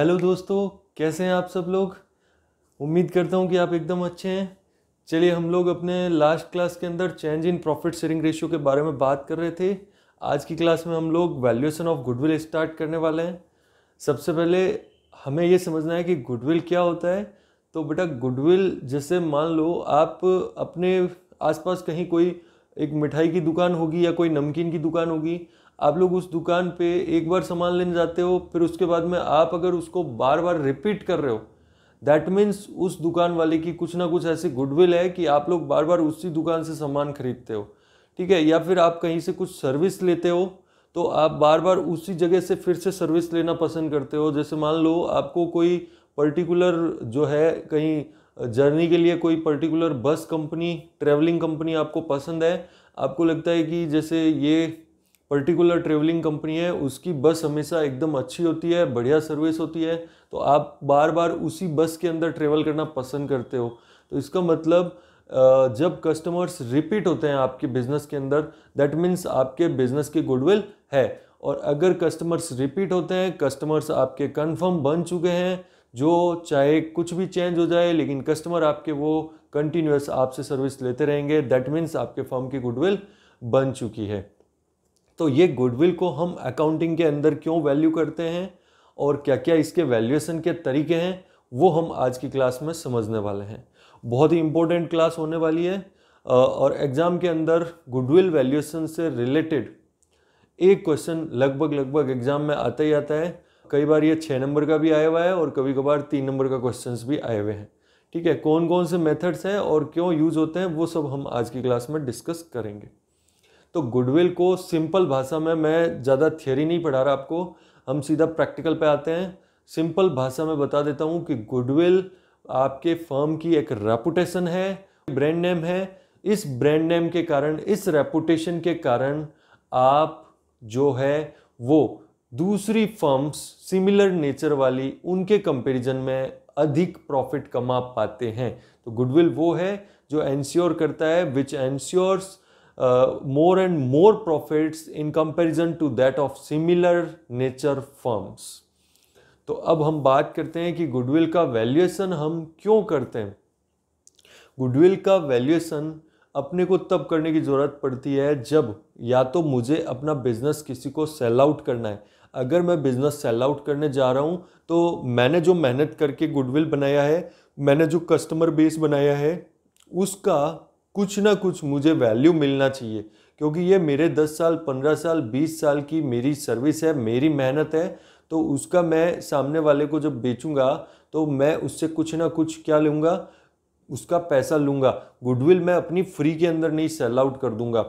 Hello दोस्तों, कैसे हैं आप सब लोग। उम्मीद करता हूं कि आप एकदम अच्छे हैं। चलिए, हम लोग अपने लास्ट क्लास के अंदर change in profit sharing ratio के बारे में बात कर रहे थे। आज की क्लास में हम लोग वैल्यूएशन ऑफ गुडविल स्टार्ट करने वाले हैं। सबसे पहले हमें ये समझना है कि गुडविल क्या होता है। तो बेटा, गुडविल जैसे मान लो आप अपने आसपास कहीं कोई एक मिठाई की दुकान होगी या कोई नमकीन की दुकान होगी। आप लोग उस दुकान पे एक बार सामान लेने जाते हो, फिर उसके बाद में आप अगर उसको बार बार रिपीट कर रहे हो, दैट मीन्स उस दुकान वाले की कुछ ना कुछ ऐसी गुडविल है कि आप लोग बार बार उसी दुकान से सामान खरीदते हो। ठीक है। या फिर आप कहीं से कुछ सर्विस लेते हो तो आप बार बार उसी जगह से फिर से सर्विस लेना पसंद करते हो। जैसे मान लो आपको कोई पर्टिकुलर जो है कहीं जर्नी के लिए कोई पर्टिकुलर बस कंपनी, ट्रेवलिंग कंपनी आपको पसंद है। आपको लगता है कि जैसे ये पर्टिकुलर ट्रेवलिंग कंपनी है, उसकी बस हमेशा एकदम अच्छी होती है, बढ़िया सर्विस होती है, तो आप बार बार उसी बस के अंदर ट्रेवल करना पसंद करते हो। तो इसका मतलब जब कस्टमर्स रिपीट होते हैं आपके बिजनेस के अंदर, दैट मीन्स आपके बिजनेस की गुडविल है। और अगर कस्टमर्स रिपीट होते हैं, कस्टमर्स आपके कंफर्म बन चुके हैं, जो चाहे कुछ भी चेंज हो जाए लेकिन कस्टमर आपके वो कंटिन्यूअस आपसे सर्विस लेते रहेंगे, दैट मीन्स आपके फर्म की गुडविल बन चुकी है। तो ये गुडविल को हम अकाउंटिंग के अंदर क्यों वैल्यू करते हैं और क्या क्या इसके वैल्यूएशन के तरीके हैं, वो हम आज की क्लास में समझने वाले हैं। बहुत ही इंपॉर्टेंट क्लास होने वाली है। और एग्जाम के अंदर गुडविल वैल्यूएशन से रिलेटेड एक क्वेश्चन लगभग एग्जाम में आता ही आता है। कई बार ये 6 नंबर का भी आया हुआ है और कभी कभार 3 नंबर का क्वेश्चंस भी आए हुए हैं। ठीक है। कौन कौन से मेथड्स हैं और क्यों यूज होते हैं, वो सब हम आज की क्लास में डिस्कस करेंगे। तो गुडविल को सिंपल भाषा में, मैं ज़्यादा थियरी नहीं पढ़ा रहा आपको, हम सीधा प्रैक्टिकल पे आते हैं। सिंपल भाषा में बता देता हूँ कि गुडविल आपके फर्म की एक रेपुटेशन है, ब्रांड नेम है। इस ब्रांड नेम के कारण, इस रेपुटेशन के कारण आप जो है वो दूसरी फर्म्स सिमिलर नेचर वाली, उनके कंपैरिजन में अधिक प्रॉफिट कमा पाते हैं। तो गुडविल वो है जो एंश्योर करता है, विच ensures more and more profits in comparison to that of similar nature firms। तो अब हम बात करते हैं कि गुडविल का वैल्यूएशन हम क्यों करते हैं। गुडविल का वैल्यूएशन अपने को तब करने की ज़रूरत पड़ती है जब या तो मुझे अपना बिजनेस किसी को सेल आउट करना है। अगर मैं बिजनेस सेल आउट करने जा रहा हूँ तो मैंने जो मेहनत करके गुडविल बनाया है, मैंने जो कस्टमर बेस बनाया है, उसका कुछ ना कुछ मुझे वैल्यू मिलना चाहिए, क्योंकि ये मेरे 10 साल 15 साल 20 साल की मेरी सर्विस है, मेरी मेहनत है। तो उसका मैं सामने वाले को जब बेचूंगा तो मैं उससे कुछ ना कुछ क्या लूँगा, उसका पैसा लूँगा। गुडविल मैं अपनी फ्री के अंदर नहीं सेल आउट कर दूंगा।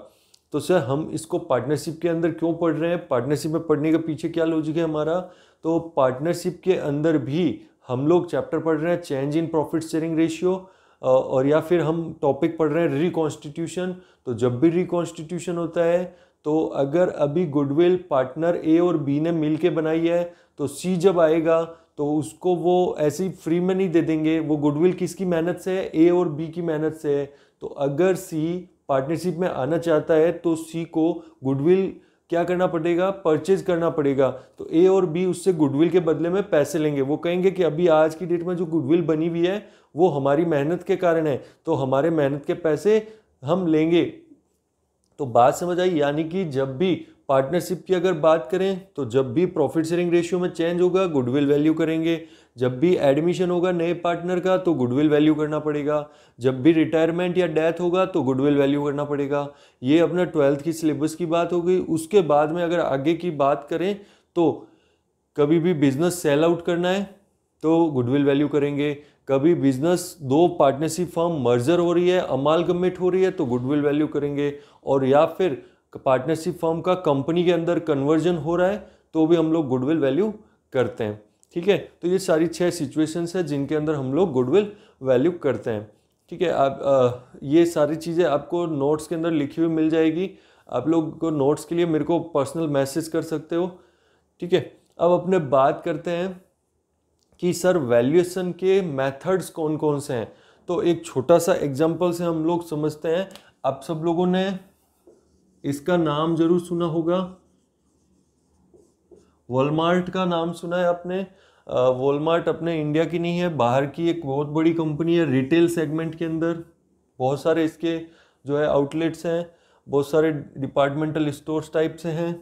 तो सर, हम इसको पार्टनरशिप के अंदर क्यों पढ़ रहे हैं, पार्टनरशिप में पढ़ने के पीछे क्या लॉजिक है हमारा। तो पार्टनरशिप के अंदर भी हम लोग चैप्टर पढ़ रहे हैं change in profit sharing ratio, और या फिर हम टॉपिक पढ़ रहे हैं रिकॉन्स्टिट्यूशन। तो जब भी रिकॉन्स्टिट्यूशन होता है, तो अगर अभी गुडविल पार्टनर ए और बी ने मिल के बनाई है, तो सी जब आएगा तो उसको वो ऐसे ही फ्री में नहीं दे देंगे। वो गुडविल किसकी मेहनत से है, ए और बी की मेहनत से है। तो अगर सी पार्टनरशिप में आना चाहता है तो सी को गुडविल क्या करना पड़ेगा, परचेज करना पड़ेगा। तो ए और बी उससे गुडविल के बदले में पैसे लेंगे। वो कहेंगे कि अभी आज की डेट में जो गुडविल बनी हुई है वो हमारी मेहनत के कारण है, तो हमारे मेहनत के पैसे हम लेंगे। तो बात समझ आई। यानी कि जब भी पार्टनरशिप की अगर बात करें तो जब भी प्रॉफिट शेयरिंग रेशियो में चेंज होगा, गुडविल वैल्यू करेंगे। जब भी एडमिशन होगा नए पार्टनर का, तो गुडविल वैल्यू करना पड़ेगा। जब भी रिटायरमेंट या डेथ होगा तो गुडविल वैल्यू करना पड़ेगा। ये अपना 12th की सिलेबस की बात हो गई। उसके बाद में अगर आगे की बात करें तो कभी भी बिजनेस सेल आउट करना है तो गुडविल वैल्यू करेंगे। कभी बिजनेस दो पार्टनरशिप फर्म मर्जर हो रही है, अमालगमेट हो रही है, तो गुडविल वैल्यू करेंगे। और या फिर पार्टनरशिप फर्म का कंपनी के अंदर कन्वर्जन हो रहा है तो भी हम लोग गुडविल वैल्यू करते हैं। ठीक है। तो ये सारी 6 सिचुएशंस है जिनके अंदर हम लोग गुडविल वैल्यू करते हैं। ठीक है। आप ये सारी चीज़ें आपको नोट्स के अंदर लिखी हुई मिल जाएगी। आप लोग को नोट्स के लिए मेरे को पर्सनल मैसेज कर सकते हो। ठीक है। अब अपने बात करते हैं कि सर वैल्यूएशन के मेथड्स कौन कौन से हैं। तो एक छोटा सा एग्जांपल से हम लोग समझते हैं। आप सब लोगों ने इसका नाम जरूर सुना होगा, वॉलमार्ट का नाम सुना है आपने। वॉलमार्ट अपने इंडिया की नहीं है, बाहर की एक बहुत बड़ी कंपनी है रिटेल सेगमेंट के अंदर। बहुत सारे इसके जो है आउटलेट्स हैं, बहुत सारे डिपार्टमेंटल स्टोर्स टाइप से हैं।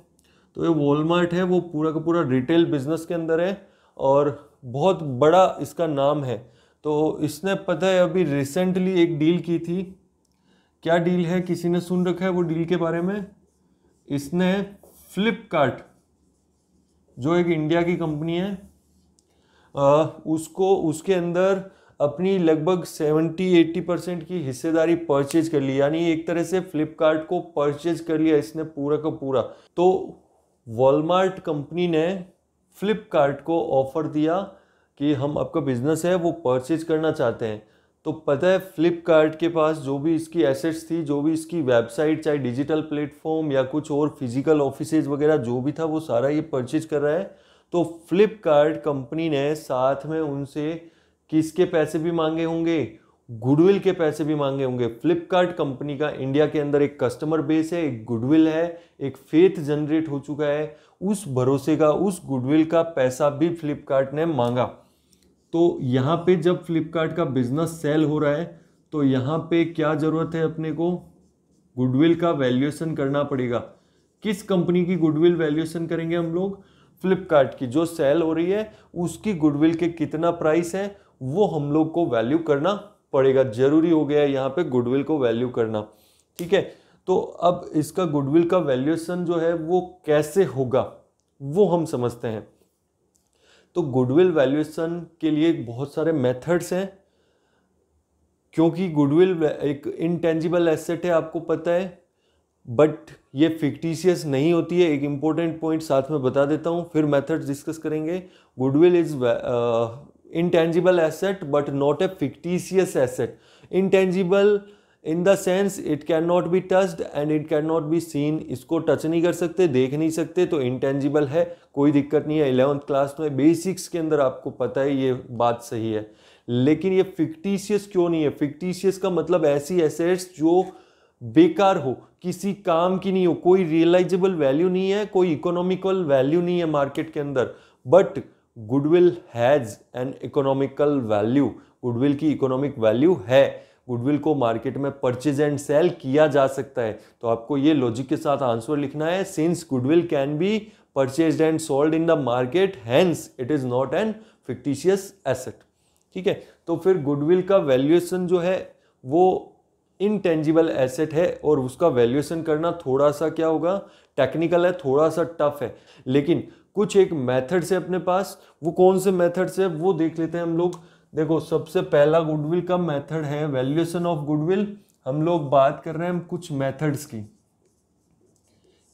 तो ये वॉलमार्ट है वो पूरा का पूरा रिटेल बिजनेस के अंदर है और बहुत बड़ा इसका नाम है। तो इसने पता है अभी रिसेंटली एक डील की थी। क्या डील है, किसी ने सुन रखा है वो डील के बारे में? इसने फ्लिपकार्ट जो एक इंडिया की कंपनी है उसको उसके अंदर अपनी लगभग 70-80% की हिस्सेदारी परचेज कर ली, यानी एक तरह से फ्लिपकार्ट को परचेज कर लिया इसने पूरा का पूरा। तो वॉलमार्ट कंपनी ने फ्लिपकार्ट को ऑफर दिया कि हम आपका बिजनेस है वो परचेज करना चाहते हैं। तो पता है फ्लिपकार्ट के पास जो भी इसकी एसेट्स थी, जो भी इसकी वेबसाइट, चाहे डिजिटल प्लेटफॉर्म या कुछ और फिजिकल ऑफिसेज वगैरह जो भी था, वो सारा ये परचेज कर रहा है। तो फ्लिपकार्ट कंपनी ने साथ में उनसे किसके पैसे भी मांगे होंगे? गुडविल के पैसे भी मांगे होंगे। फ्लिपकार्ट कंपनी का इंडिया के अंदर एक कस्टमर बेस है, एक गुडविल है, एक फेथ जनरेट हो चुका है। उस भरोसे का, उस गुडविल का पैसा भी फ्लिपकार्ट ने मांगा। तो यहाँ पे जब फ्लिपकार्ट का बिजनेस सेल हो रहा है तो यहाँ पे क्या जरूरत है अपने को? गुडविल का वैल्यूएशन करना पड़ेगा। किस कंपनी की गुडविल वैल्यूएशन करेंगे हम लोग? फ्लिपकार्ट की। जो सेल हो रही है उसकी गुडविल के कितना प्राइस है वो हम लोग को वैल्यू करना पड़ेगा। जरूरी हो गया है यहाँ पे गुडविल को वैल्यू करना। ठीक है, तो अब इसका गुडविल का वैल्यूएशन जो है वो कैसे होगा वो हम समझते हैं। तो गुडविल वैल्यूएशन के लिए बहुत सारे मेथड्स हैं, क्योंकि गुडविल एक इनटेंजिबल एसेट है, आपको पता है, बट ये फिक्टिशियस नहीं होती है। एक इंपॉर्टेंट पॉइंट साथ में बता देता हूँ, फिर मेथड्स डिस्कस करेंगे। Goodwill is intangible asset but not a fictitious asset. Intangible in the sense it cannot be touched and it cannot be seen. इसको टच नहीं कर सकते, देख नहीं सकते, तो intangible है, कोई दिक्कत नहीं है। 11th क्लास में बेसिक्स के अंदर आपको पता है ये बात सही है। लेकिन ये फिक्टिशियस क्यों नहीं है? फिक्टिशियस का मतलब ऐसी एसेट्स जो बेकार हो, किसी काम की नहीं हो, कोई रियलाइजेबल वैल्यू नहीं है, कोई इकोनॉमिकल वैल्यू नहीं है मार्केट के अंदर। But goodwill has an economical value. Goodwill की इकोनॉमिक वैल्यू है। गुडविल को मार्केट में परचेज एंड सेल किया जा सकता है। तो आपको ये लॉजिक के साथ आंसर लिखना है, since goodwill can be purchased and sold in the market, hence it is not an fictitious asset. ठीक है, तो फिर गुडविल का वैल्यूएशन जो है वो इनटेंजिबल एसेट है और उसका वैल्यूएशन करना थोड़ा सा क्या होगा, टेक्निकल है, थोड़ा सा टफ है। लेकिन कुछ एक मेथड्स है अपने पास। वो कौन से मेथड्स है वो देख लेते हैं हम लोग। देखो, सबसे पहला गुडविल का मेथड है वैल्यूएशन ऑफ गुडविल। हम लोग बात कर रहे हैं कुछ मेथड्स की,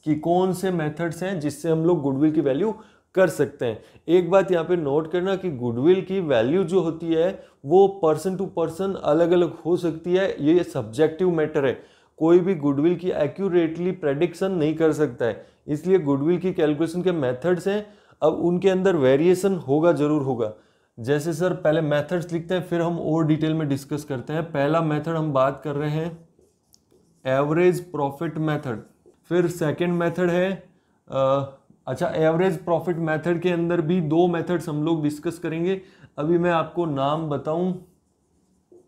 कि कौन से मेथड्स हैं जिससे हम लोग गुडविल की वैल्यू कर सकते हैं। एक बात यहाँ पे नोट करना कि गुडविल की वैल्यू जो होती है वो पर्सन टू पर्सन अलग अलग हो सकती है। ये सब्जेक्टिव मैटर है, कोई भी गुडविल की एक्यूरेटली प्रेडिक्शन नहीं कर सकता है। इसलिए गुडविल की कैलकुलेशन के मेथड्स हैं, अब उनके अंदर वेरिएशन होगा, जरूर होगा। जैसे सर पहले मेथड्स लिखते हैं, फिर हम और डिटेल में डिस्कस करते हैं। पहला मेथड हम बात कर रहे हैं एवरेज प्रॉफिट मेथड। फिर सेकंड मेथड है अच्छा, एवरेज प्रॉफिट मेथड के अंदर भी दो मेथड्स हम लोग डिस्कस करेंगे। अभी मैं आपको नाम बताऊं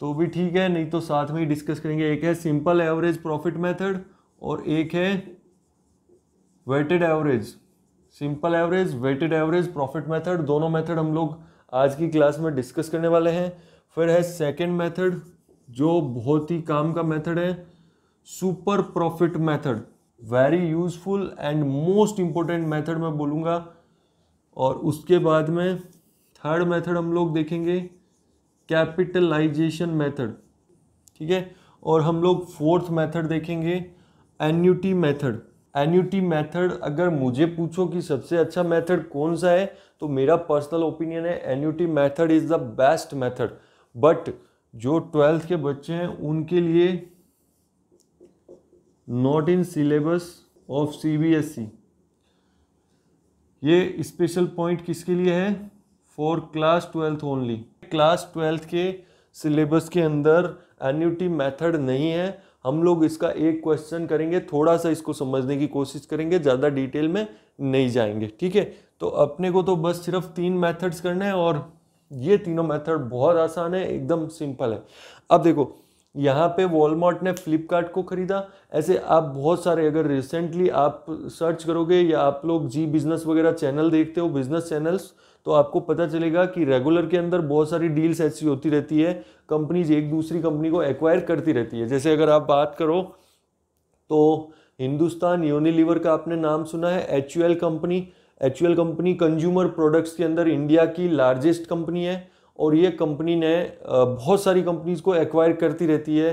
तो भी ठीक है, नहीं तो साथ में ही डिस्कस करेंगे। एक है सिंपल एवरेज प्रॉफिट मेथड और एक है weighted average. Simple average, weighted average profit method, दोनों मेथड हम लोग आज की क्लास में डिस्कस करने वाले हैं। फिर है सेकंड मेथड जो बहुत ही काम का मेथड है, super profit method. Very useful and most important method मैं बोलूँगा। और उसके बाद में थर्ड मेथड हम लोग देखेंगे कैपिटलाइजेशन मेथड। ठीक है, और हम लोग फोर्थ मेथड देखेंगे एन्युटी मेथड। एन्युटी मेथड अगर मुझे पूछो कि सबसे अच्छा मेथड कौन सा है, तो मेरा पर्सनल ओपिनियन है annuity method is the best method. But जो 12th के बच्चे हैं उनके लिए not in syllabus of CBSE। ये स्पेशल पॉइंट किसके लिए है? For class 12th only. Class 12th के सिलेबस के अंदर एन्युटी मेथड नहीं है। हम लोग इसका एक क्वेश्चन करेंगे, थोड़ा सा इसको समझने की कोशिश करेंगे, ज़्यादा डिटेल में नहीं जाएंगे। ठीक है, तो अपने को तो बस सिर्फ 3 मेथड्स करने हैं और ये तीनों मेथड बहुत आसान है, एकदम सिंपल है। अब देखो यहाँ पे वॉलमार्ट ने फ्लिपकार्ट को खरीदा, ऐसे आप बहुत सारे, अगर रिसेंटली आप सर्च करोगे या आप लोग जी बिजनेस वगैरह चैनल देखते हो, बिजनेस चैनल्स, तो आपको पता चलेगा कि रेगुलर के अंदर बहुत सारी डील्स ऐसी होती रहती है, कंपनीज एक दूसरी कंपनी को एक्वायर करती रहती है। जैसे अगर आप बात करो तो हिंदुस्तान यूनिलीवर का आपने नाम सुना है, HUL company. HUL company consumer products के अंदर इंडिया की लार्जेस्ट कंपनी है और ये कंपनी ने बहुत सारी कंपनीज को एक्वायर करती रहती है।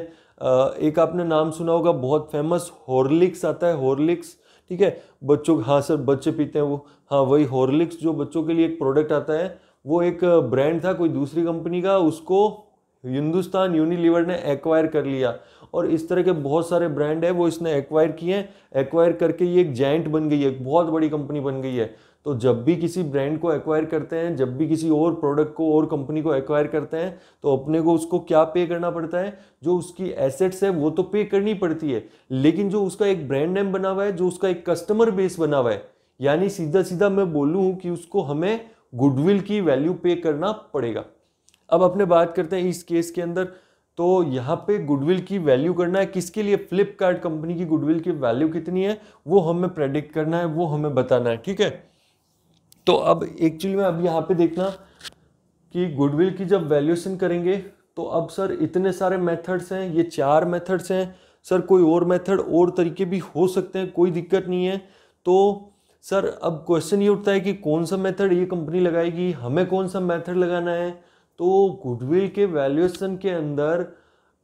एक आपने नाम सुना होगा बहुत फेमस, हॉर्लिक्स आता है, हॉर्लिक्स, ठीक है, बच्चों, हाँ सर बच्चे पीते हैं वो, हाँ वही हॉर्लिक्स जो बच्चों के लिए एक प्रोडक्ट आता है, वो एक ब्रांड था कोई दूसरी कंपनी का, उसको हिंदुस्तान यूनिलीवर ने एक्वायर कर लिया। और इस तरह के बहुत सारे ब्रांड है वो इसने एक्वायर किए हैं, एक्वायर करके ये एक जायंट बन गई है, एक बहुत बड़ी कंपनी बन गई है। तो जब भी किसी ब्रांड को एक्वायर करते हैं, जब भी किसी और प्रोडक्ट को और कंपनी को एक्वायर करते हैं, तो अपने को उसको क्या पे करना पड़ता है, जो उसकी एसेट्स है वो तो पे करनी पड़ती है, लेकिन जो उसका एक ब्रांड नेम बना हुआ है, जो उसका एक कस्टमर बेस बना हुआ है, यानी सीधा सीधा मैं बोलूँ कि उसको हमें गुडविल की वैल्यू पे करना पड़ेगा। अब अपने बात करते हैं इस केस के अंदर, तो यहाँ पे गुडविल की वैल्यू करना है किसके लिए, फ्लिपकार्ट कंपनी की गुडविल की वैल्यू कितनी है वो हमें प्रेडिक्ट करना है, वो हमें बताना है, ठीक है। तो अब एक्चुअली में अब यहाँ पे देखना कि गुडविल की जब वैल्यूएशन करेंगे तो अब सर इतने सारे मेथड्स हैं, ये 4 मेथड्स हैं सर, कोई और मेथड और तरीके भी हो सकते हैं, कोई दिक्कत नहीं है। तो सर अब क्वेश्चन ये उठता है कि कौन सा मेथड ये कंपनी लगाएगी, हमें कौन सा मेथड लगाना है। तो गुडविल के वैल्यूएशन के अंदर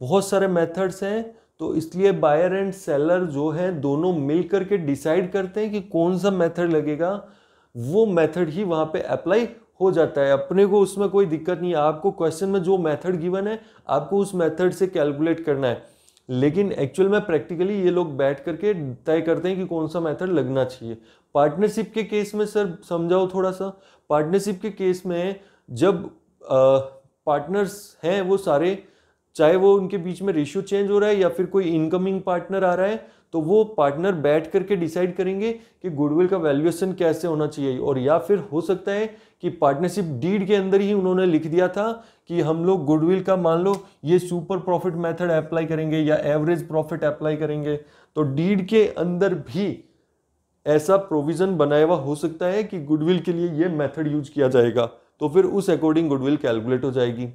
बहुत सारे मेथड्स हैं, तो इसलिए बायर एंड सेलर जो है दोनों मिल करके डिसाइड करते हैं कि कौन सा मेथड लगेगा, वो मेथड ही वहाँ पे अप्लाई हो जाता है। अपने को उसमें कोई दिक्कत नहीं है, आपको क्वेश्चन में जो मेथड गिवन है आपको उस मेथड से कैलकुलेट करना है, लेकिन एक्चुअल में प्रैक्टिकली ये लोग बैठ करके तय करते हैं कि कौन सा मेथड लगना चाहिए। पार्टनरशिप के केस में सर समझाओ थोड़ा सा। पार्टनरशिप के केस में जब पार्टनर्स हैं वो सारे, चाहे वो उनके बीच में रेशियो चेंज हो रहा है या फिर कोई इनकमिंग पार्टनर आ रहा है, तो वो पार्टनर बैठ करके डिसाइड करेंगे कि गुडविल का वैल्यूएशन कैसे होना चाहिए। और या फिर हो सकता है कि पार्टनरशिप डीड के अंदर ही उन्होंने लिख दिया था कि हम लोग गुडविल का मान लो ये सुपर प्रॉफिट मेथड अप्लाई करेंगे या एवरेज प्रॉफिट अप्लाई करेंगे, तो डीड के अंदर भी ऐसा प्रोविजन बनाया हुआ हो सकता है कि गुडविल के लिए ये मेथड यूज किया जाएगा, तो फिर उस अकॉर्डिंग गुडविल कैलकुलेट हो जाएगी।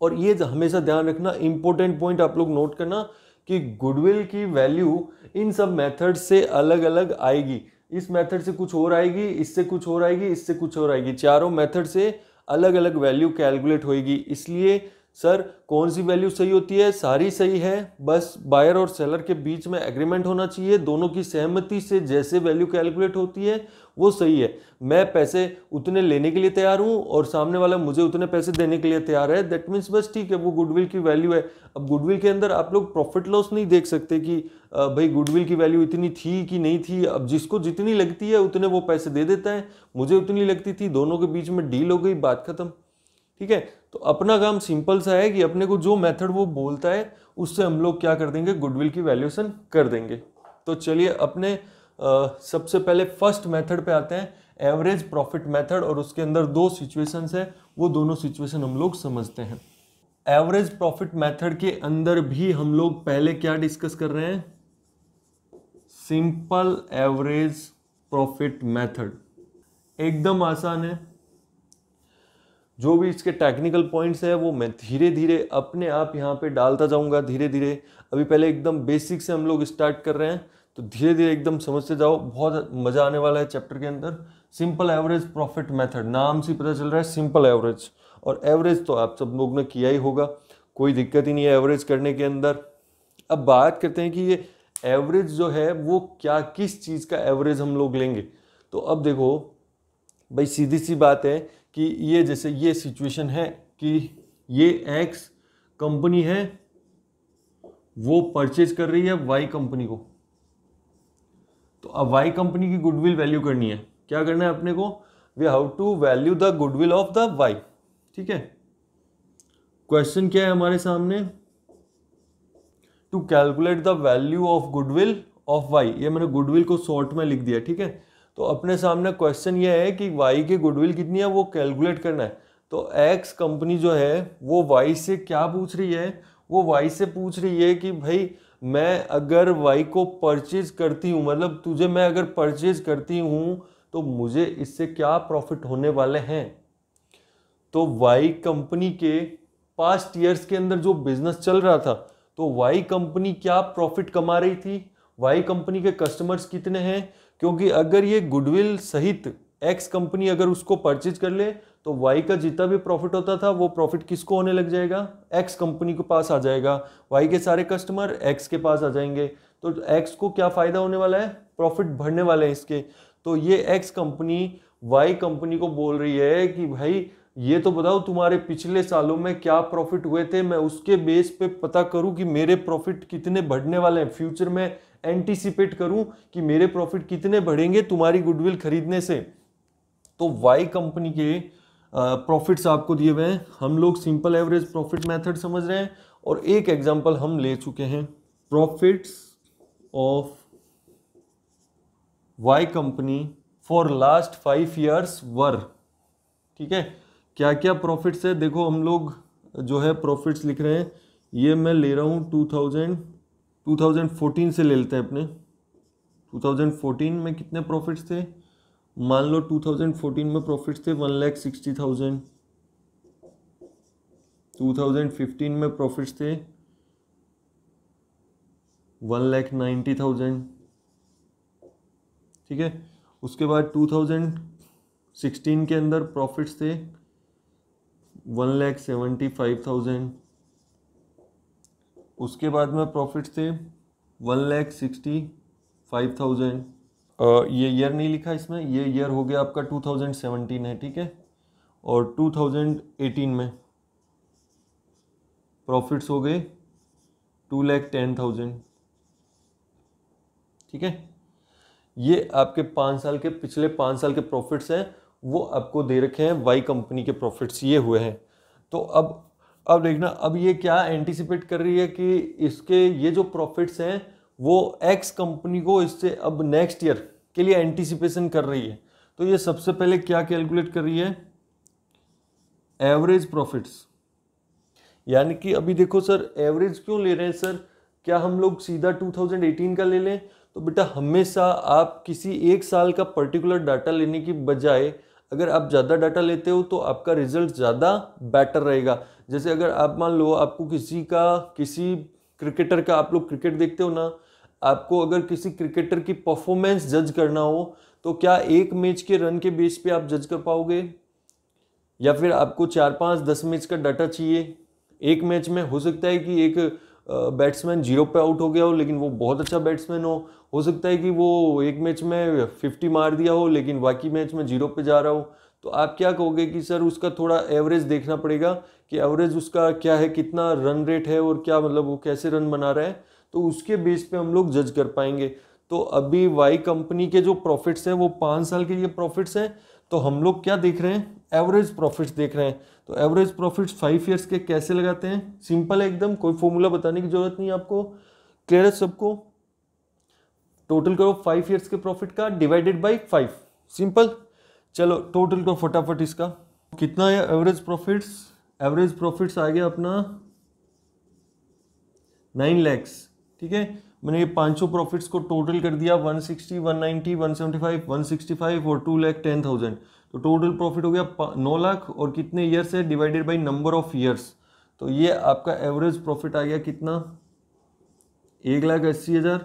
और ये हमेशा ध्यान रखना, इंपॉर्टेंट पॉइंट आप लोग नोट करना कि गुडविल की वैल्यू इन सब मेथड से अलग अलग आएगी। इस मेथड से कुछ और आएगी, इससे कुछ और आएगी, इससे कुछ और आएगी, चारों मेथड से अलग अलग वैल्यू कैलकुलेट होएगी। इसलिए सर कौन सी वैल्यू सही होती है, सारी सही है, बस बायर और सेलर के बीच में एग्रीमेंट होना चाहिए, दोनों की सहमति से जैसे वैल्यू कैलकुलेट होती है वो सही है। मैं पैसे उतने लेने के लिए तैयार हूँ और सामने वाला मुझे उतने पैसे देने के लिए तैयार है, दैट मीन्स बस ठीक है, वो गुडविल की वैल्यू है। अब गुडविल के अंदर आप लोग प्रॉफिट लॉस नहीं देख सकते कि भाई गुडविल की वैल्यू इतनी थी कि नहीं थी। अब जिसको जितनी लगती है उतने वो पैसे दे देता है, मुझे उतनी लगती थी, दोनों के बीच में डील हो गई, बात खत्म, ठीक है। तो अपना काम सिंपल सा है कि अपने को जो मेथड वो बोलता है उससे हम लोग क्या कर देंगे, गुडविल की वैल्यूएशन कर देंगे। तो चलिए अपने सबसे पहले फर्स्ट मेथड पे आते हैं, एवरेज प्रॉफिट मेथड, और उसके अंदर 2 सिचुएशंस है, वो दोनों सिचुएशन हम लोग समझते हैं। एवरेज प्रॉफिट मेथड के अंदर भी हम लोग पहले क्या डिस्कस कर रहे हैं, सिंपल एवरेज प्रॉफिट मेथड, एकदम आसान है। जो भी इसके टेक्निकल पॉइंट्स है वो मैं धीरे धीरे अपने आप यहाँ पे डालता जाऊंगा, धीरे धीरे। अभी पहले एकदम बेसिक से हम लोग स्टार्ट कर रहे हैं, तो धीरे धीरे एकदम समझते जाओ, बहुत मजा आने वाला है चैप्टर के अंदर। सिंपल एवरेज प्रॉफिट मेथड, नाम से पता चल रहा है सिंपल एवरेज, और एवरेज तो आप सब लोग ने किया ही होगा, कोई दिक्कत ही नहीं है एवरेज करने के अंदर। अब बात करते हैं कि ये एवरेज जो है वो क्या, किस चीज़ का एवरेज हम लोग लेंगे। तो अब देखो भाई, सीधी सी बात है कि ये जैसे ये सिचुएशन है कि ये एक्स कंपनी है, वो परचेज कर रही है वाई कंपनी को, तो अब वाई कंपनी की गुडविल वैल्यू करनी है। क्या करना है अपने को, we have to value the goodwill of the Y, ठीक है। क्वेश्चन क्या है हमारे सामने, to calculate the value of goodwill of Y, ये मैंने गुडविल को शॉर्ट में लिख दिया, ठीक है। तो अपने सामने क्वेश्चन ये है कि वाई की गुडविल कितनी है वो कैलकुलेट करना है। तो एक्स कंपनी जो है वो वाई से क्या पूछ रही है, वो वाई से पूछ रही है कि भाई मैं अगर वाई को परचेज करती हूँ, मतलब तुझे मैं अगर परचेज करती हूँ तो मुझे इससे क्या प्रॉफिट होने वाले हैं। तो वाई कंपनी के पास्ट ईयर्स के अंदर जो बिजनेस चल रहा था, तो वाई कंपनी क्या प्रॉफिट कमा रही थी, वाई कंपनी के कस्टमर्स कितने हैं, क्योंकि अगर ये गुडविल सहित एक्स कंपनी अगर उसको परचेज कर ले तो वाई का जितना भी प्रॉफिट होता था वो प्रॉफिट किसको होने लग जाएगा, एक्स कंपनी के पास आ जाएगा। वाई के सारे कस्टमर एक्स के पास आ जाएंगे, तो एक्स को क्या फायदा होने वाला है, प्रॉफिट बढ़ने वाले हैं इसके। तो ये एक्स कंपनी वाई कंपनी को बोल रही है कि भाई ये तो बताओ तुम्हारे पिछले सालों में क्या प्रॉफिट हुए थे, मैं उसके बेस पे पता करूं कि मेरे प्रॉफिट कितने बढ़ने वाले हैं, फ्यूचर में एंटीसिपेट करूं कि मेरे प्रॉफिट कितने बढ़ेंगे तुम्हारी गुडविल खरीदने से। तो वाई कंपनी के प्रॉफिट्स आपको दिए हुए हैं, हम लोग सिंपल एवरेज प्रॉफिट मेथड समझ रहे हैं और एक एग्जांपल हम ले चुके हैं। Profits of Y company for last 5 years वर, ठीक है, क्या क्या प्रॉफिट्स है देखो, हम लोग जो है प्रॉफिट्स लिख रहे हैं, ये मैं ले रहा हूँ 2014 से ले लेते हैं अपने। 2014 में कितने प्रॉफिट्स थे, मान लो 2014 में प्रॉफिट्स थे 1,60,000। 2015 में प्रॉफिट्स थे 1,90,000, ठीक है। उसके बाद 2016 के अंदर प्रॉफिट्स थे 1,75,000। उसके बाद में प्रॉफिट्स थे 1,65,000। ये ईयर नहीं लिखा इसमें, ये ईयर हो गया आपका 2017 है, ठीक है। और 2018 में प्रॉफिट्स हो गए 2,10,000, ठीक है। ये आपके 5 साल के, पिछले 5 साल के प्रॉफिट्स हैं, वो आपको दे रखे हैं, वाई कंपनी के प्रॉफिट्स ये हुए हैं। तो अब देखना, अब ये क्या एंटिसिपेट कर रही है कि इसके ये जो प्रॉफिट्स हैं वो एक्स कंपनी को इससे अब नेक्स्ट ईयर के लिए एंटिसिपेशन कर रही है। तो ये सबसे पहले क्या कैलकुलेट कर रही है, एवरेज प्रॉफिट्स। यानी कि अभी देखो सर, एवरेज क्यों ले रहे हैं सर, क्या हम लोग सीधा 2018 का ले लें, तो बेटा हमेशा आप किसी एक साल का पर्टिकुलर डाटा लेने की बजाय अगर आप ज़्यादा डाटा लेते हो तो आपका रिजल्ट ज़्यादा बेटर रहेगा। जैसे अगर आप मान लो आपको किसी क्रिकेटर का, आप लोग क्रिकेट देखते हो ना, आपको अगर किसी क्रिकेटर की परफॉर्मेंस जज करना हो तो क्या एक मैच के रन के बेस पे आप जज कर पाओगे, या फिर आपको 4-5-10 मैच का डाटा चाहिए। एक मैच में हो सकता है कि एक बैट्समैन 0 पे आउट हो गया हो लेकिन वो बहुत अच्छा बैट्समैन हो सकता है कि वो एक मैच में 50 मार दिया हो लेकिन बाकी मैच में 0 पे जा रहा हो। तो आप क्या कहोगे कि सर उसका थोड़ा एवरेज देखना पड़ेगा कि एवरेज उसका क्या है, कितना रन रेट है और क्या मतलब वो कैसे रन बना रहा है, तो उसके बेस पे हम लोग जज कर पाएंगे। तो अभी वाई कंपनी के जो प्रॉफिट्स हैं वो 5 साल के लिए प्रॉफिट्स हैं, तो हम लोग क्या देख रहे हैं, एवरेज प्रॉफिट्स देख रहे हैं। तो एवरेज प्रॉफिट्स 5 ईयर्स के कैसे लगाते हैं, सिंपल है एकदम, कोई फॉर्मूला बताने की जरूरत नहीं है आपको, क्लियर है सबको। टोटल करो 5 ईयर्स के प्रॉफिट का डिवाइडेड बाय 5, सिंपल। चलो टोटल करो फटाफट इसका, कितना है एवरेज प्रॉफिट्स, एवरेज प्रॉफिट्स आ गया अपना 9 लाख, ठीक है। मैंने ये 500 प्रॉफिट्स को टोटल कर दिया, 160, 190, 175, 165 और 2,10,000, तो टोटल प्रॉफिट हो गया 9 लाख। और कितने ईयर्स है, divided by number of years, तो ये आपका एवरेज प्रॉफिट आ गया कितना, 1,80,000।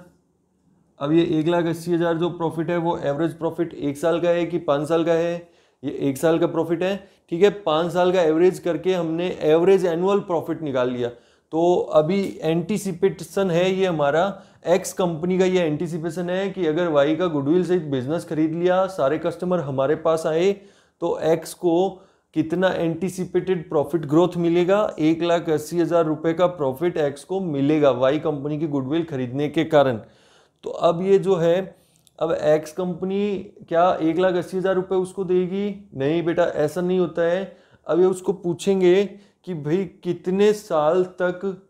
अब ये 1,80,000 जो प्रॉफिट है वो एवरेज प्रॉफिट 1 साल का है कि 5 साल का है, ये 1 साल का प्रॉफिट है, ठीक है। 5 साल का एवरेज करके हमने एवरेज एनुअल प्रॉफिट निकाल लिया। तो अभी एंटीसिपेशन है ये हमारा, एक्स कंपनी का ये एंटीसिपेशन है कि अगर वाई का गुडविल सहित बिजनेस खरीद लिया, सारे कस्टमर हमारे पास आए, तो एक्स को कितना एंटीसिपेटेड प्रॉफिट ग्रोथ मिलेगा, 1,80,000 रुपए का प्रॉफिट एक्स को मिलेगा वाई कंपनी की गुडविल खरीदने के कारण। तो अब ये जो है, अब एक्स कंपनी क्या 1,80,000 रुपए उसको देगी, नहीं बेटा ऐसा नहीं होता है। अब ये उसको पूछेंगे कि भाई कितने साल तक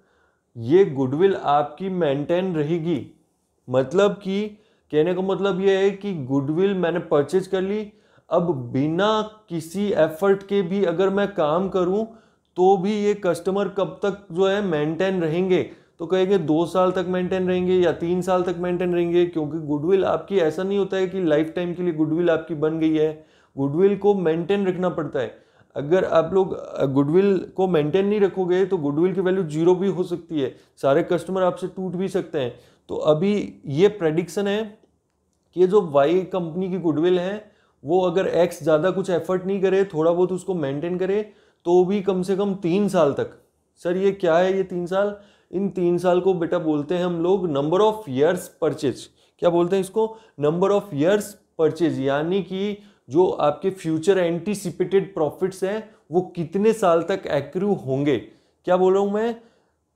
ये गुडविल आपकी मेंटेन रहेगी, मतलब कि कहने का मतलब ये है कि गुडविल मैंने परचेज कर ली, अब बिना किसी एफर्ट के भी अगर मैं काम करूं तो भी ये कस्टमर कब तक जो है मेंटेन रहेंगे, तो कहेंगे 2 साल तक मेंटेन रहेंगे या 3 साल तक मेंटेन रहेंगे, क्योंकि गुडविल आपकी ऐसा नहीं होता है कि लाइफ टाइम के लिए गुडविल आपकी बन गई है। गुडविल को मेंटेन रखना पड़ता है। अगर आप लोग गुडविल को मेंटेन नहीं रखोगे तो गुडविल की वैल्यू 0 भी हो सकती है, सारे कस्टमर आपसे टूट भी सकते हैं। तो अभी ये प्रेडिक्शन है कि ये जो वाई कंपनी की गुडविल है वो अगर एक्स ज़्यादा कुछ एफर्ट नहीं करे, थोड़ा बहुत उसको मेंटेन करे, तो भी कम से कम 3 साल तक। सर ये क्या है ये 3 साल? इन 3 साल को बेटा बोलते हैं हम लोग नंबर ऑफ ईयर्स परचेज। क्या बोलते हैं इसको? नंबर ऑफ ईयर्स परचेज, यानी कि जो आपके फ्यूचर एंटीसिपेटेड प्रॉफिट्स हैं वो कितने साल तक एक्रू होंगे। क्या बोल रहा हूं मैं?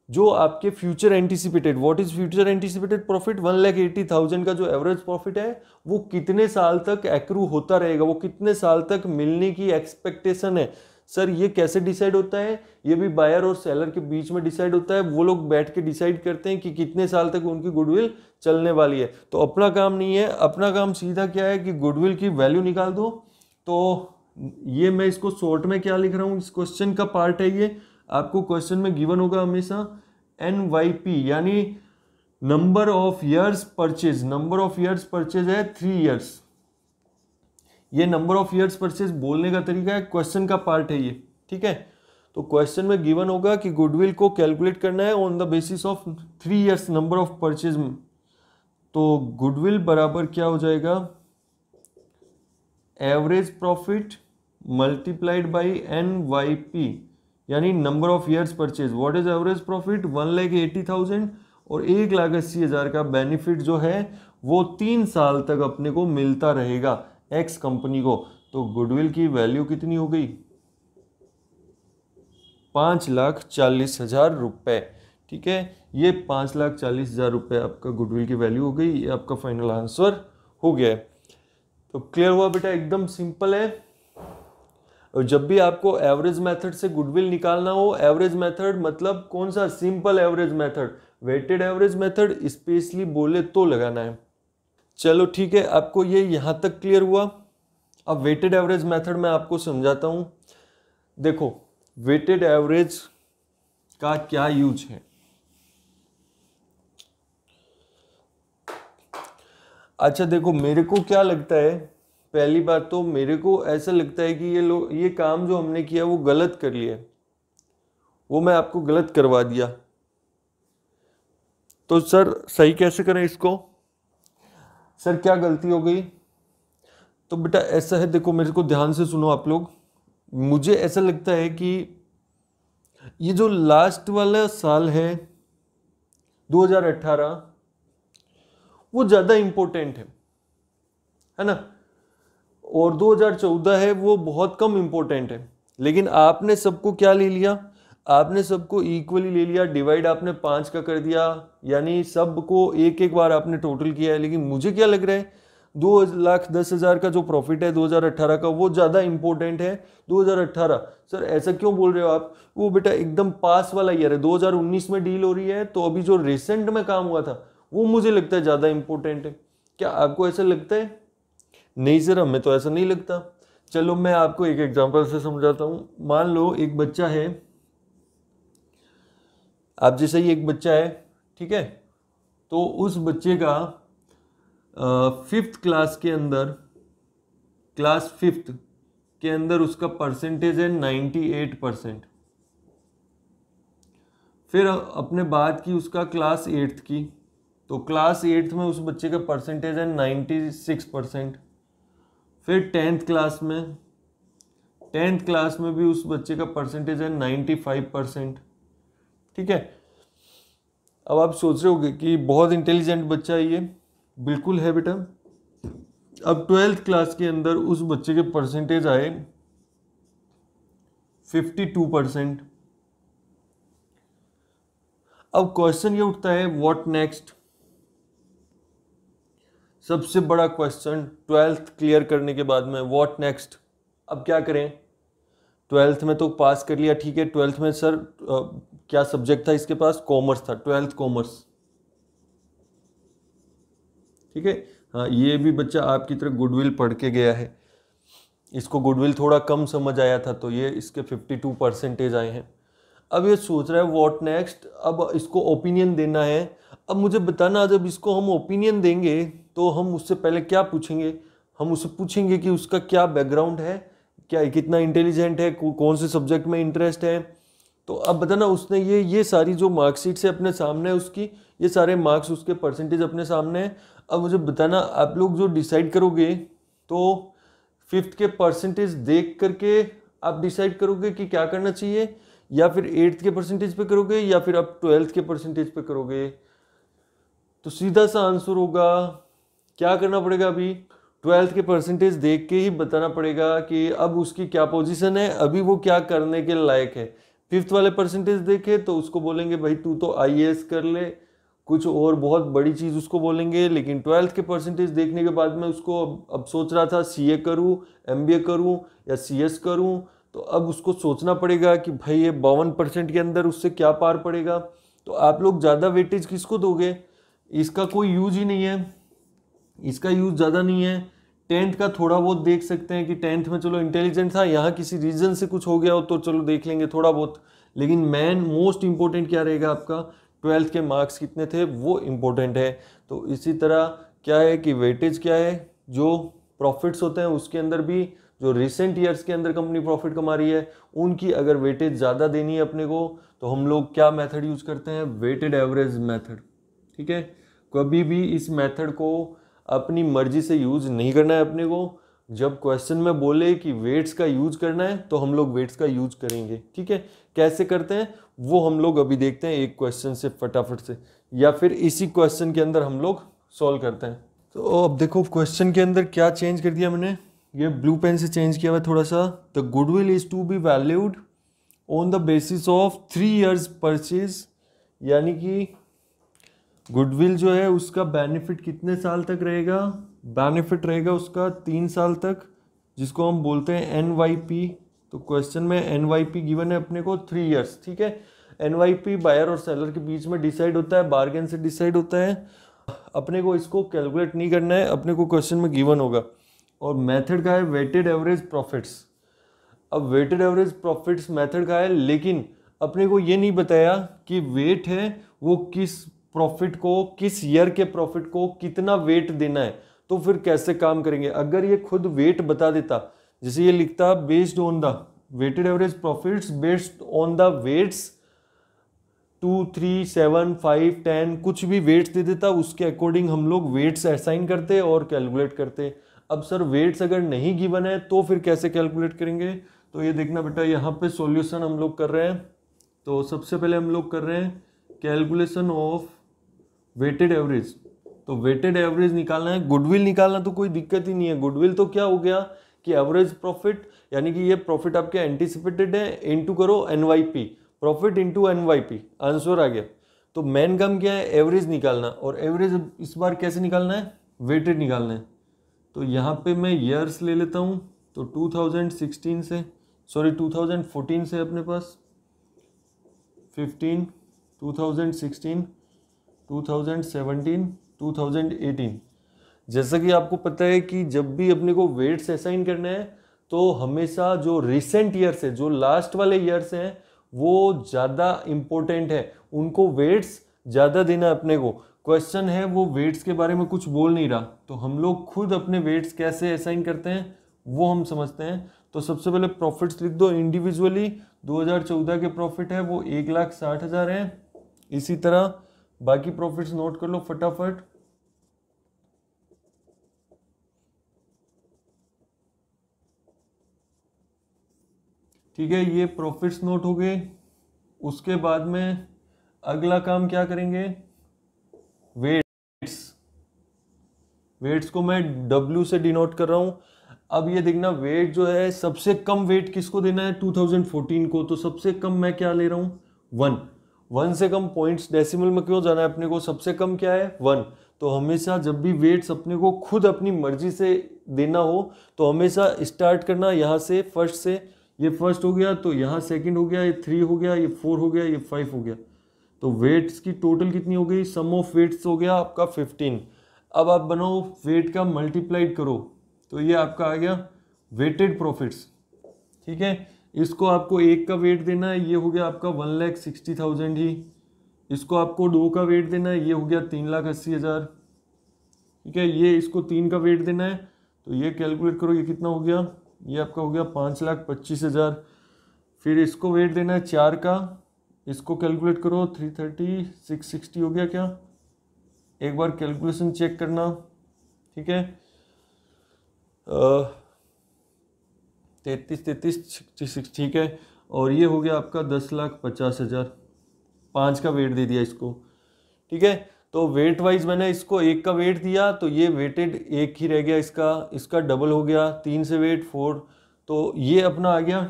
जो आपके future anticipated, what is future anticipated profit? 1,80,000 का जो एवरेज प्रॉफिट है वो कितने साल तक एक्रू होता रहेगा, वो कितने साल तक मिलने की एक्सपेक्टेशन है। सर ये कैसे डिसाइड होता है? ये भी बायर और सेलर के बीच में डिसाइड होता है। वो लोग बैठ के डिसाइड करते हैं कि कितने साल तक उनकी गुडविल चलने वाली है। तो अपना काम नहीं है, अपना काम सीधा क्या है कि गुडविल की वैल्यू निकाल दो। तो ये मैं इसको शॉर्ट में क्या लिख रहा हूँ, इस क्वेश्चन का पार्ट है ये। आपको क्वेश्चन में गिवन होगा हमेशा NYP, यानी number of years purchase. Number of years purchase है 3 ईयर्स। ये नंबर ऑफ ईयर्स परचेज बोलने का तरीका है, क्वेश्चन का पार्ट है ये, ठीक है। तो क्वेश्चन में गिवन होगा कि गुडविल को कैलकुलेट करना है on the basis of 3 years number of purchase. तो गुडविल बराबर क्या हो जाएगा? Average profit multiplied by NYP, यानी number of years purchase. What is average profit? 1,80,000 और 1,80,000 का बेनिफिट जो है वो 3 साल तक अपने को मिलता रहेगा एक्स कंपनी को। तो गुडविल की वैल्यू कितनी हो गई? 5,40,000 रुपए, ठीक है। ये 5,40,000 रुपए आपका गुडविल की वैल्यू हो गई। ये आपका फाइनल आंसर हो गया है। तो क्लियर हुआ बेटा? एकदम सिंपल है। और जब भी आपको एवरेज मेथड से गुडविल निकालना हो, एवरेज मेथड मतलब कौन सा? Simple average method, weighted average method specially बोले तो लगाना है। चलो ठीक है, आपको ये यहां तक क्लियर हुआ। अब वेटेड एवरेज मेथड में आपको समझाता हूं। देखो वेटेड एवरेज का क्या यूज है। अच्छा देखो, मेरे को क्या लगता है, पहली बात तो मेरे को ऐसा लगता है कि ये काम जो हमने किया वो गलत कर लिया, वो मैं आपको गलत करवा दिया। तो सर सही कैसे करें इसको? सर क्या गलती हो गई? तो बेटा ऐसा है, देखो मेरे को ध्यान से सुनो आप लोग। मुझे ऐसा लगता है कि ये जो लास्ट वाला साल है 2018, वो ज़्यादा इम्पोर्टेंट है ना। और 2014 है वो बहुत कम इम्पोर्टेंट है। लेकिन आपने सबको क्या ले लिया? आपने सबको इक्वली ले लिया, डिवाइड आपने 5 का कर दिया, यानी सबको एक एक बार आपने टोटल किया है। लेकिन मुझे क्या लग रहा है, 2,10,000 का जो प्रॉफिट है 2018 का वो ज़्यादा इंपॉर्टेंट है। 2018 सर ऐसा क्यों बोल रहे हो आप? वो बेटा एकदम पास वाला ईयर है, 2019 में डील हो रही है, तो अभी जो रिसेंट में काम हुआ था वो मुझे लगता है ज़्यादा इंपॉर्टेंट है। क्या आपको ऐसा लगता है? नहीं सर हमें तो ऐसा नहीं लगता। चलो मैं आपको एक एग्जांपल से समझाता हूँ। मान लो एक बच्चा है, आप जैसे ही एक बच्चा है, ठीक है, तो उस बच्चे का 5th क्लास के अंदर, क्लास 5th के अंदर उसका परसेंटेज है 98%। फिर अपने बात की उसका क्लास 8th की, तो क्लास 8th में उस बच्चे का परसेंटेज है 96%। फिर 10th क्लास में भी उस बच्चे का परसेंटेज है 95%, ठीक है। अब आप सोच रहे होंगे कि बहुत इंटेलिजेंट बच्चा है ये, बिल्कुल है बेटा। अब 12th क्लास के अंदर उस बच्चे के परसेंटेज आए 52%। अब क्वेश्चन ये उठता है व्हाट नेक्स्ट। सबसे बड़ा क्वेश्चन 12th क्लियर करने के बाद में, व्हाट नेक्स्ट। अब क्या करें? 12th में तो पास कर लिया, ठीक है। 12th में सर क्या सब्जेक्ट था इसके पास? कॉमर्स था, 12th कॉमर्स, ठीक है। हाँ, ये भी बच्चा आपकी तरह गुडविल पढ़ के गया है, इसको गुडविल थोड़ा कम समझ आया था तो ये इसके 52% आए हैं। अब ये सोच रहा है व्हाट नेक्स्ट, अब इसको ओपिनियन देना है। अब मुझे बताना, जब इसको हम ओपिनियन देंगे तो हम उससे पहले क्या पूछेंगे? हम उससे पूछेंगे कि उसका क्या बैकग्राउंड है, क्या कितना इंटेलिजेंट है, कौन से सब्जेक्ट में इंटरेस्ट है। तो अब बताना, उसने ये सारी जो मार्कशीट से अपने सामने है उसकी, ये सारे मार्क्स उसके परसेंटेज अपने सामने है। अब मुझे बताना, आप लोग जो डिसाइड करोगे तो 5th के परसेंटेज देख करके आप डिसाइड करोगे कि क्या करना चाहिए, या फिर 8th के परसेंटेज पे करोगे, या फिर आप 12th के परसेंटेज पे करोगे। तो सीधा सा आंसर होगा, क्या करना पड़ेगा? अभी 12th के परसेंटेज देख के ही बताना पड़ेगा कि अब उसकी क्या पोजीशन है, अभी वो क्या करने के लायक है। 5th वाले परसेंटेज देखे तो उसको बोलेंगे भाई तू तो IAS कर ले, कुछ और बहुत बड़ी चीज़ उसको बोलेंगे। लेकिन 12th के परसेंटेज देखने के बाद में उसको अब सोच रहा था CA करूँ, MBA करूँ या CS करूँ, तो अब उसको सोचना पड़ेगा कि भाई ये 52% के अंदर उससे क्या पार पड़ेगा। तो आप लोग ज़्यादा वेटेज किसको दोगे? इसका कोई यूज ही नहीं है, इसका यूज ज़्यादा नहीं है। 10th का थोड़ा बहुत देख सकते हैं कि 10th में चलो इंटेलिजेंट था, यहाँ किसी रीजन से कुछ हो गया हो तो चलो देख लेंगे थोड़ा बहुत। लेकिन मेन मोस्ट इंपॉर्टेंट क्या रहेगा आपका? 12th के मार्क्स कितने थे वो इम्पोर्टेंट है। तो इसी तरह क्या है कि वेटेज क्या है, जो प्रॉफिट्स होते हैं उसके अंदर भी जो रिसेंट ईयर्स के अंदर कंपनी प्रॉफिट कमा रही है उनकी अगर वेटेज ज़्यादा देनी है अपने को, तो हम लोग क्या मेथड यूज करते हैं? Weighted average method. ठीक है, कभी भी इस मेथड को अपनी मर्जी से यूज नहीं करना है अपने को। जब क्वेश्चन में बोले कि वेट्स का यूज करना है तो हम लोग वेट्स का यूज करेंगे। ठीक है, कैसे करते हैं वो हम लोग अभी देखते हैं एक क्वेश्चन से फटाफट से, या फिर इसी क्वेश्चन के अंदर हम लोग सॉल्व करते हैं। तो अब देखो क्वेश्चन के अंदर क्या चेंज कर दिया मैंने, ये ब्लू पेन से चेंज किया हुआ थोड़ा सा। The goodwill is to be valued on the basis of 3 years purchase, यानी कि गुडविल जो है उसका बेनिफिट कितने साल तक रहेगा? बेनिफिट रहेगा उसका 3 साल तक, जिसको हम बोलते हैं NYP। तो क्वेश्चन में NYP गिवन है अपने को 3 years। ठीक है, NYP बायर और सेलर के बीच में डिसाइड होता है, बार्गेन से डिसाइड होता है। अपने को इसको कैलकुलेट नहीं करना है, अपने को क्वेश्चन में गिवन होगा। और मेथड का है वेटेड एवरेज प्रॉफिट्स। अब वेटेड एवरेज प्रॉफिट्स मेथड का है, लेकिन अपने को ये नहीं बताया कि वेट है वो किस प्रॉफिट को, किस ईयर के प्रॉफिट को कितना वेट देना है। तो फिर कैसे काम करेंगे? अगर ये खुद वेट बता देता, जैसे ये लिखता based on the weighted average profits based on the weights 2, 3, 7, 5, 10, कुछ भी वेट्स दे देता, उसके अकॉर्डिंग हम लोग वेट्स असाइन करते और कैलकुलेट करते। अब सर वेट्स अगर नहीं गिवन है तो फिर कैसे कैलकुलेट करेंगे? तो ये देखना बेटा, यहाँ पे सॉल्यूशन हम लोग कर रहे हैं। तो सबसे पहले हम लोग कर रहे हैं कैलकुलेशन ऑफ वेटेड एवरेज। तो वेटेड एवरेज निकालना है, गुडविल निकालना तो कोई दिक्कत ही नहीं है। गुडविल तो क्या हो गया कि एवरेज प्रॉफिट, यानी कि ये प्रॉफिट आपके एंटिसिपेटेड है, इनटू करो NYP, profit into NYP, answer आ गया। तो मेन काम क्या है? एवरेज निकालना। और एवरेज इस बार कैसे निकालना है? वेटेड निकालना है। तो यहाँ पे मैं ईयर्स ले लेता हूँ। तो 2016 से, सॉरी 2014 से अपने पास 15, 2016, 2017, 2018। जैसा कि आपको पता है कि जब भी अपने को वेट्स असाइन करना है तो हमेशा जो रिसेंट ईयर्स है, जो लास्ट वाले ईयर्स हैं, वो ज़्यादा इम्पोर्टेंट है, उनको वेट्स ज़्यादा देना है अपने को। क्वेश्चन है वो वेट्स के बारे में कुछ बोल नहीं रहा, तो हम लोग खुद अपने वेट्स कैसे असाइन करते हैं वो हम समझते हैं। तो सबसे पहले प्रॉफिट्स लिख दो इंडिविजुअली। 2014 के प्रॉफिट है वो 1,60,000 है। इसी तरह बाकी प्रॉफिट्स नोट कर लो फटाफट। ठीक है, ये प्रॉफिट्स नोट हो गए। उसके बाद में अगला काम क्या करेंगे? वेट्स। वेट्स को मैं W से डिनोट कर रहा हूं। अब ये देखना, वेट जो है सबसे कम वेट किसको देना है? 2014 को। तो सबसे कम मैं क्या ले रहा हूं? 1। 1 से कम पॉइंट्स डेसिमल में क्यों जाना है अपने को? सबसे कम क्या है? 1। तो हमेशा जब भी वेट्स अपने को खुद अपनी मर्जी से देना हो तो हमेशा स्टार्ट करना यहाँ से, फर्स्ट से। ये फर्स्ट हो गया, तो यहाँ सेकंड हो गया, ये 3 हो गया, ये 4 हो गया, ये 5 हो गया। तो वेट्स की टोटल कितनी हो गई? सम ऑफ वेट्स हो गया आपका 15। अब आप बनाओ वेट का मल्टीप्लाइड करो, तो ये आपका आ गया वेटेड प्रॉफिट्स। ठीक है, इसको आपको एक का वेट देना है, ये हो गया आपका 1,60,000 ही। इसको आपको 2 का वेट देना है, ये हो गया 3,80,000। ठीक है, ये इसको 3 का वेट देना है, तो ये कैलकुलेट करो ये कितना हो गया, ये आपका हो गया 5,25,000। फिर इसको वेट देना है 4 का, इसको कैलकुलेट करो 330, 660 हो गया क्या, एक बार कैलकुलेशन चेक करना। ठीक है, 33, ठीक है, और ये हो गया आपका 10,50,000। 5 का वेट दे दिया इसको। ठीक है, तो वेट वाइज मैंने इसको 1 का वेट दिया, तो ये वेटेड 1 ही रह गया, इसका डबल हो गया, 3 से वेट 4, तो ये अपना आ गया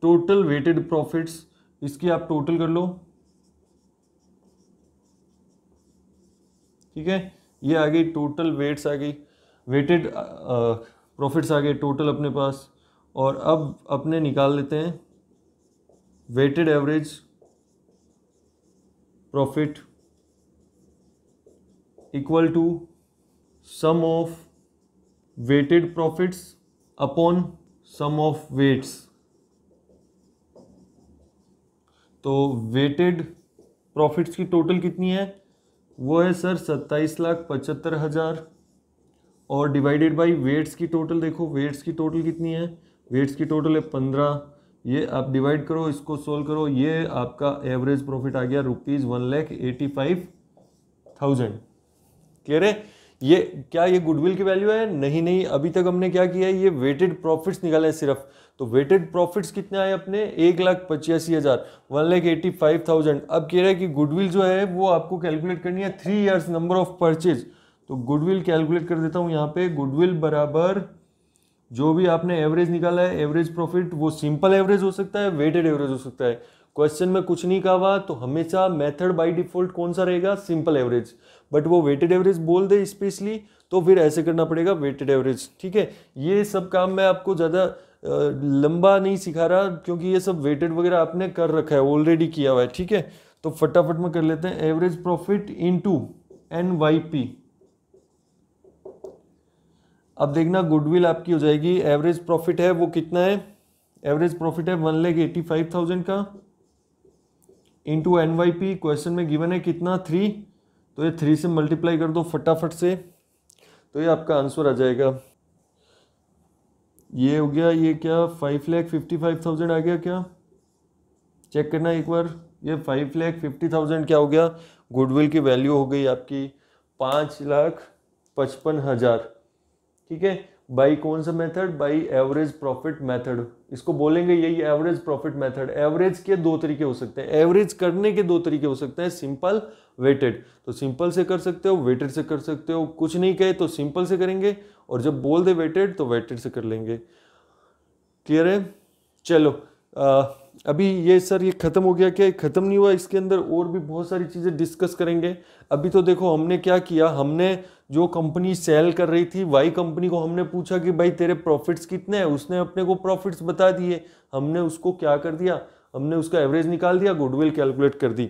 टोटल वेटेड प्रॉफिट्स। इसकी आप टोटल कर लो। ठीक है, ये आ गई टोटल वेट्स, आ गई वेटेड प्रॉफिट्स आ गए टोटल अपने पास। और अब अपने निकाल लेते हैं weighted average profit equal to sum of weighted profits upon sum of weights. तो वेटेड प्रॉफिट्स की टोटल कितनी है, वो है सर 27,75,000, और डिवाइडेड बाय वेट्स की टोटल देखो, वेट्स की टोटल कितनी है, वेट्स की टोटल है 15। ये आप डिवाइड करो, इसको सोल्व करो, ये आपका एवरेज प्रॉफिट आ गया ₹1,85,000। क्लियर है? ये क्या ये गुडविल की वैल्यू है? नहीं, अभी तक हमने क्या किया है, ये वेटेड प्रॉफिट्स निकाले हैं सिर्फ। तो वेटेड प्रॉफिट्स कितने आए अपने, 1,85,000, 1,85,000। अब कह रहा है कि गुडविल जो है वो आपको कैलकुलेट करनी है 3 ईयर्स नंबर ऑफ परचेज। तो गुडविल कैलकुलेट कर देता हूँ यहाँ पे, गुडविल बराबर जो भी आपने एवरेज निकाला है, एवरेज प्रॉफिट, वो सिंपल एवरेज हो सकता है, वेटेड एवरेज हो सकता है। क्वेश्चन में कुछ नहीं कहा हुआ, तो हमेशा मेथड बाय डिफॉल्ट कौन सा रहेगा, सिंपल एवरेज। बट वो वेटेड एवरेज बोल दे स्पेशली, तो फिर ऐसे करना पड़ेगा वेटेड एवरेज। ठीक है, ये सब काम मैं आपको ज़्यादा लंबा नहीं सिखा रहा, क्योंकि ये सब वेटेड वगैरह आपने कर रखा है, ऑलरेडी किया हुआ है। ठीक है, तो फटाफट में कर लेते हैं, एवरेज प्रॉफिट इनटू NYP। अब देखना गुडविल आपकी हो जाएगी, एवरेज प्रॉफिट है वो कितना है, एवरेज प्रॉफिट है 1,85,000 का, इंटू NYP। क्वेश्चन में गिवन है कितना, 3, तो ये 3 से मल्टीप्लाई कर दो फटाफट से, तो ये आपका आंसर आ जाएगा। ये हो गया, ये क्या 5,55,000 आ गया क्या, चेक करना एक बार, ये 5,50,000 क्या हो गया, गुडविल की वैल्यू हो गई आपकी 5,55,000। ठीक है, बाई कौन सा method, by average profit method, इसको बोलेंगे यही एवरेज प्रॉफिट मेथड। एवरेज के 2 तरीके हो सकते हैं, एवरेज करने के 2 तरीके हो सकते हैं, सिंपल, वेटेड। तो सिंपल से कर सकते हो, वेटेड से कर सकते हो, कुछ नहीं कहे तो सिंपल से करेंगे, और जब बोल दे वेटेड तो वेटेड से कर लेंगे। क्लियर है? चलो अभी ये सर ये खत्म हो गया क्या, खत्म नहीं हुआ, इसके अंदर और भी बहुत सारी चीजें डिस्कस करेंगे। अभी तो देखो हमने क्या किया, हमने जो कंपनी सेल कर रही थी वाई कंपनी को हमने पूछा कि भाई तेरे प्रॉफिट्स कितने हैं, उसने अपने को प्रॉफिट्स बता दिए, हमने उसको क्या कर दिया, हमने उसका एवरेज निकाल दिया, गुडविल कैलकुलेट कर दी।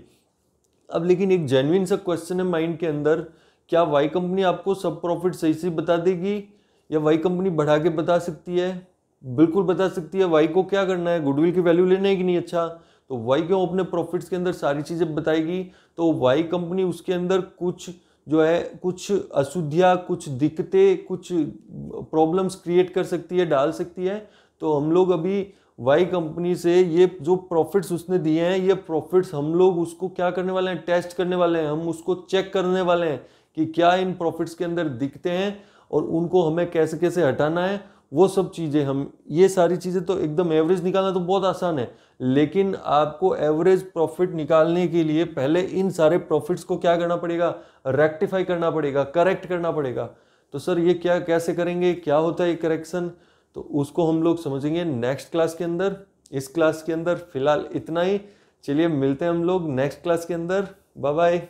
अब लेकिन एक जेन्युइन सा क्वेश्चन है माइंड के अंदर, क्या वाई कंपनी आपको सब प्रॉफिट सही से बता देगी, या वाई कंपनी बढ़ा के बता सकती है? बिल्कुल बता सकती है। वाई को क्या करना है, गुडविल की वैल्यू लेना है कि नहीं, अच्छा तो वाई क्यों अपने प्रॉफिट्स के अंदर सारी चीजें बताएगी, तो वाई कंपनी उसके अंदर कुछ जो है, कुछ अशुद्धियाँ, कुछ दिक्कतें, कुछ प्रॉब्लम्स क्रिएट कर सकती है, डाल सकती है। तो हम लोग अभी वाई कंपनी से ये जो प्रॉफिट्स उसने दिए हैं, ये प्रॉफिट्स हम लोग उसको क्या करने वाले हैं, टेस्ट करने वाले हैं, हम उसको चेक करने वाले हैं कि क्या इन प्रॉफिट्स के अंदर दिखते हैं और उनको हमें कैसे कैसे हटाना है, वो सब चीज़ें हम, ये सारी चीज़ें तो एकदम एवरेज निकालना तो बहुत आसान है, लेकिन आपको एवरेज प्रॉफिट निकालने के लिए पहले इन सारे प्रॉफिट्स को क्या करना पड़ेगा, रेक्टिफाई करना पड़ेगा, करेक्ट करना पड़ेगा। तो सर ये क्या कैसे करेंगे, क्या होता है ये करेक्शन, तो उसको हम लोग समझेंगे नेक्स्ट क्लास के अंदर। इस क्लास के अंदर फिलहाल इतना ही, चलिए मिलते हैं हम लोग नेक्स्ट क्लास के अंदर, बाय बाय।